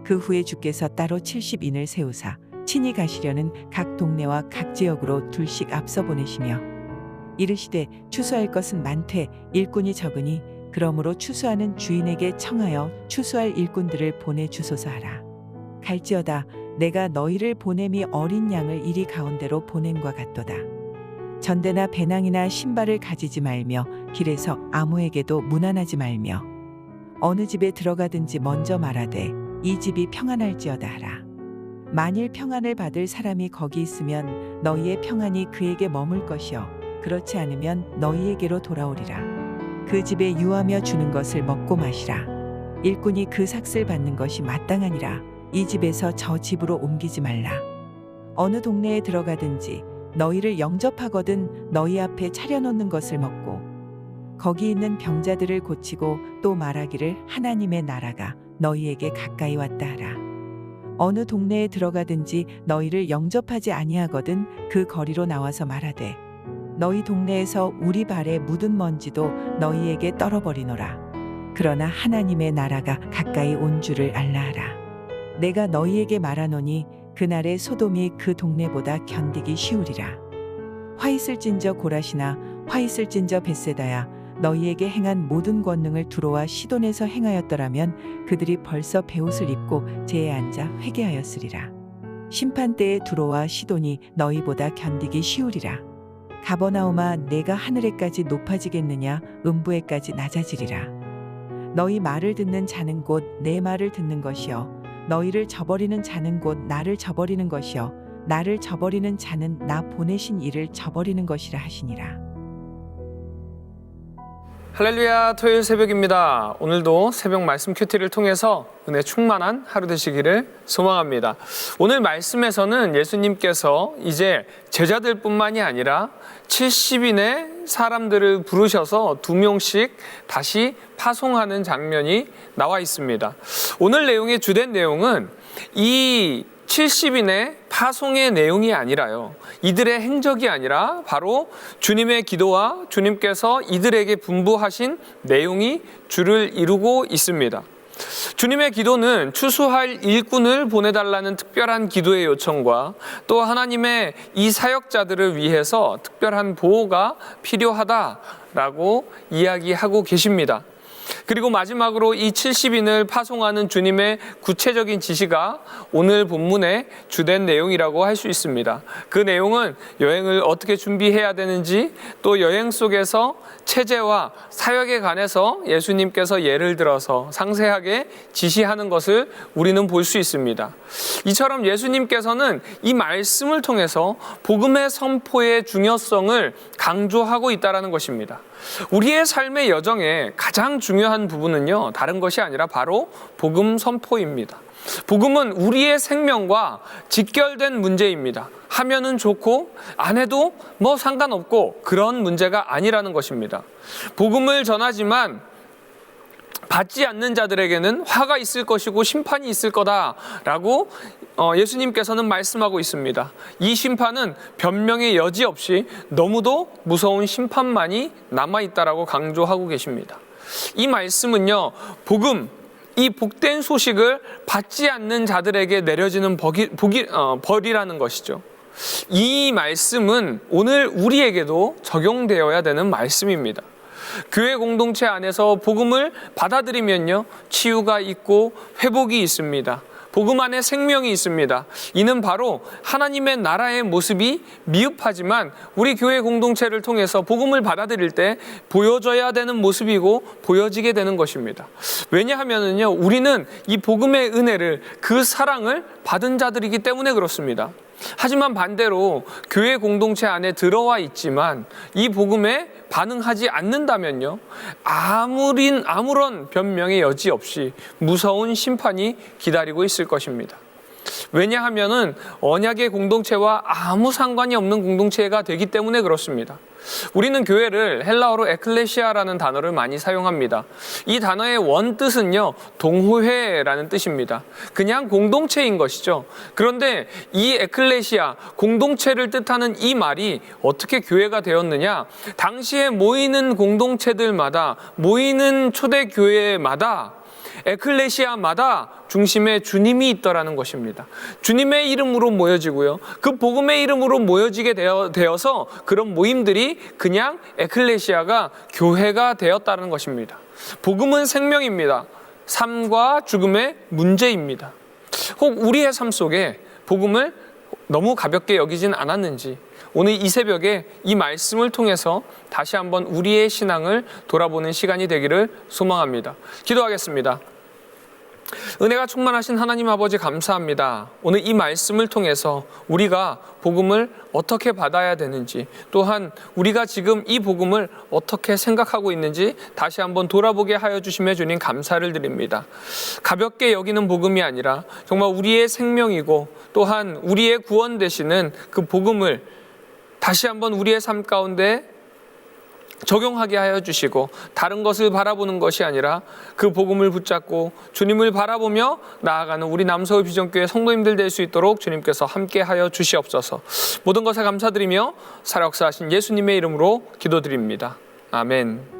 그 후에 주께서 따로 70인을 세우사 친히 가시려는 각 동네와 각 지역으로 둘씩 앞서 보내시며 이르시되 추수할 것은 많되 일꾼이 적으니 그러므로 추수하는 주인에게 청하여 추수할 일꾼들을 보내주소서 하라. 갈지어다 내가 너희를 보냄이 어린 양을 이리 가운데로 보냄과 같도다. 전대나 배낭이나 신발을 가지지 말며 길에서 아무에게도 문안하지 말며 어느 집에 들어가든지 먼저 말하되 이 집이 평안할지어다 하라. 만일 평안을 받을 사람이 거기 있으면 너희의 평안이 그에게 머물 것이요 그렇지 않으면 너희에게로 돌아오리라. 그 집에 유하며 주는 것을 먹고 마시라. 일꾼이 그 삭슬 받는 것이 마땅하니라. 이 집에서 저 집으로 옮기지 말라. 어느 동네에 들어가든지 너희를 영접하거든 너희 앞에 차려놓는 것을 먹고 거기 있는 병자들을 고치고 또 말하기를 하나님의 나라가 너희에게 가까이 왔다 하라. 어느 동네에 들어가든지 너희를 영접하지 아니하거든 그 거리로 나와서 말하되 너희 동네에서 우리 발에 묻은 먼지도 너희에게 떨어버리노라. 그러나 하나님의 나라가 가까이 온 줄을 알라 하라. 내가 너희에게 말하노니 그날에 소돔이 그 동네보다 견디기 쉬우리라. 화 있을진저 고라시나 화 있을진저 벳세다야 너희에게 행한 모든 권능을 두로와 시돈에서 행하였더라면 그들이 벌써 베옷을 입고 제에 앉아 회개하였으리라. 심판때에 두로와 시돈이 너희보다 견디기 쉬우리라. 가버나움아 내가 하늘에까지 높아지겠느냐 음부에까지 낮아지리라. 너희 말을 듣는 자는 곧 내 말을 듣는 것이요 너희를 저버리는 자는 곧 나를 저버리는 것이요 나를 저버리는 자는 나 보내신 이를 저버리는 것이라 하시니라. 할렐루야, 토요일 새벽입니다. 오늘도 새벽 말씀 큐티를 통해서 은혜 충만한 하루 되시기를 소망합니다. 오늘 말씀에서는 예수님께서 이제 제자들뿐만이 아니라 70인의 사람들을 부르셔서 2명씩 다시 파송하는 장면이 나와 있습니다. 오늘 내용의 주된 내용은 이 70인의 파송의 내용이 아니라요. 이들의 행적이 아니라 바로 주님의 기도와 주님께서 이들에게 분부하신 내용이 주를 이루고 있습니다. 주님의 기도는 추수할 일꾼을 보내달라는 특별한 기도의 요청과 또 하나님의 이 사역자들을 위해서 특별한 보호가 필요하다라고 이야기하고 계십니다. 그리고 마지막으로 이 70인을 파송하는 주님의 구체적인 지시가 오늘 본문의 주된 내용이라고 할 수 있습니다. 그 내용은 여행을 어떻게 준비해야 되는지 또 여행 속에서 체제와 사역에 관해서 예수님께서 예를 들어서 상세하게 지시하는 것을 우리는 볼 수 있습니다. 이처럼 예수님께서는 이 말씀을 통해서 복음의 선포의 중요성을 강조하고 있다는 것입니다. 우리의 삶의 여정에 가장 중요한 부분은요, 다른 것이 아니라 바로 복음 선포입니다. 복음은 우리의 생명과 직결된 문제입니다. 하면은 좋고 안 해도 뭐 상관없고 그런 문제가 아니라는 것입니다. 복음을 전하지만 받지 않는 자들에게는 화가 있을 것이고 심판이 있을 거다라고 예수님께서는 말씀하고 있습니다. 이 심판은 변명의 여지 없이 너무도 무서운 심판만이 남아있다라고 강조하고 계십니다. 이 말씀은요, 복음, 이 복된 소식을 받지 않는 자들에게 내려지는 벌이라는 것이죠. 이 말씀은 오늘 우리에게도 적용되어야 되는 말씀입니다. 교회 공동체 안에서 복음을 받아들이면요, 치유가 있고 회복이 있습니다. 복음 안에 생명이 있습니다. 이는 바로 하나님의 나라의 모습이 미흡하지만 우리 교회 공동체를 통해서 복음을 받아들일 때 보여져야 되는 모습이고 보여지게 되는 것입니다. 왜냐하면요, 우리는 이 복음의 은혜를, 그 사랑을 받은 자들이기 때문에 그렇습니다. 하지만 반대로 교회 공동체 안에 들어와 있지만 이 복음에 반응하지 않는다면요, 아무런 변명의 여지 없이 무서운 심판이 기다리고 있을 것입니다. 왜냐하면은 언약의 공동체와 아무 상관이 없는 공동체가 되기 때문에 그렇습니다. 우리는 교회를 헬라어로 에클레시아라는 단어를 많이 사용합니다. 이 단어의 원뜻은요, 동호회라는 뜻입니다. 그냥 공동체인 것이죠. 그런데 이 에클레시아, 공동체를 뜻하는 이 말이 어떻게 교회가 되었느냐? 당시에 모이는 공동체들마다, 모이는 초대교회마다 에클레시아마다 중심에 주님이 있더라는 것입니다. 주님의 이름으로 모여지고요. 그 복음의 이름으로 모여지게 되어서 그런 모임들이 그냥 에클레시아가 교회가 되었다는 것입니다. 복음은 생명입니다. 삶과 죽음의 문제입니다. 혹 우리의 삶 속에 복음을 너무 가볍게 여기진 않았는지 오늘 이 새벽에 이 말씀을 통해서 다시 한번 우리의 신앙을 돌아보는 시간이 되기를 소망합니다. 기도하겠습니다. 은혜가 충만하신 하나님 아버지 감사합니다. 오늘 이 말씀을 통해서 우리가 복음을 어떻게 받아야 되는지, 또한 우리가 지금 이 복음을 어떻게 생각하고 있는지 다시 한번 돌아보게 하여 주시며 주님 감사를 드립니다. 가볍게 여기는 복음이 아니라 정말 우리의 생명이고 또한 우리의 구원 되시는 그 복음을 다시 한번 우리의 삶 가운데 적용하게 하여 주시고, 다른 것을 바라보는 것이 아니라 그 복음을 붙잡고 주님을 바라보며 나아가는 우리 남서울 비전교회 성도님들 될 수 있도록 주님께서 함께 하여 주시옵소서. 모든 것에 감사드리며 살아 역사하신 예수님의 이름으로 기도드립니다. 아멘.